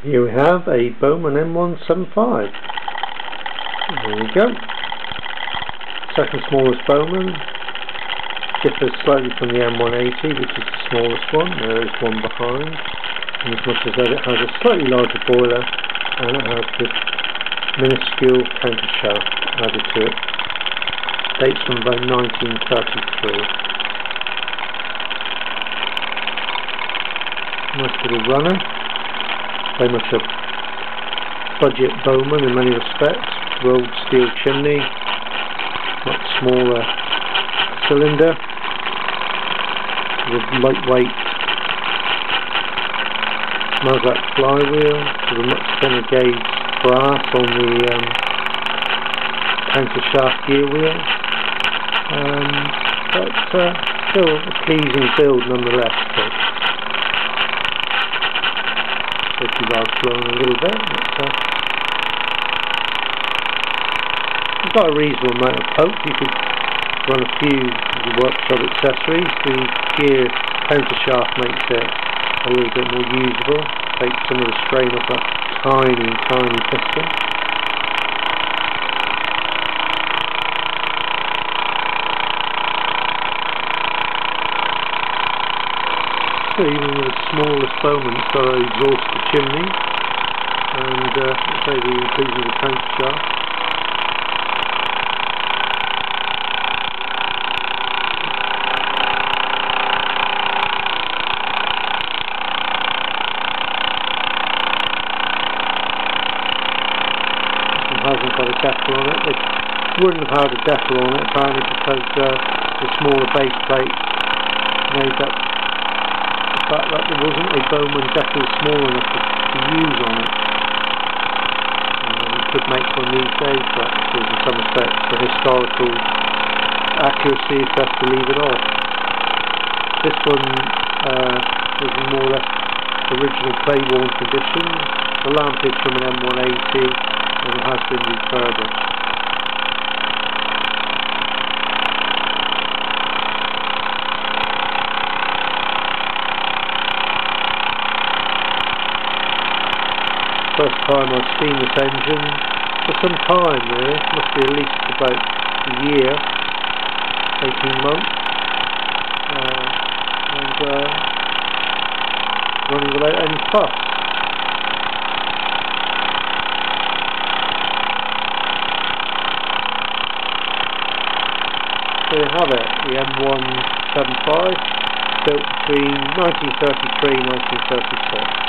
Here we have a Bowman M175. There we go. Second smallest Bowman. Differs slightly from the M180, which is the smallest one. There is one behind. And as much as that, it has a slightly larger boiler and it has this minuscule counter shaft added to it. Dates from about 1933. Nice little runner. Very much a budget Bowman in many respects. Rolled steel chimney, much smaller cylinder, with lightweight Mazak flywheel, with a much thinner gauge brass on the counter shaft gear wheel, but still a pleasing build nonetheless. Safety valve's blown a little bit, but you've got a reasonable amount of poke. You could run a few of the workshop accessories. The gear counter shaft makes it a little bit more usable, takes some of the strain off that tiny piston. So even with the smallest Bowman, it's got an exhausted chimney, and say the inclusion of the counter shaft. It hasn't got a decker on it. They wouldn't have had a decker on it apparently because the smaller base plate made up the fact that there wasn't a Bowman decker small enough to use on it. You could make one these days, but in some respects for historical accuracy it's best to leave it off. This one was in more or less original play-worn condition. The lamp is from an M180 and it has been refurbished. First time I've seen this engine for some time really, must be at least about a year, 18 months, and running without any fuss. So you have it, the M175, built between 1933 and 1936.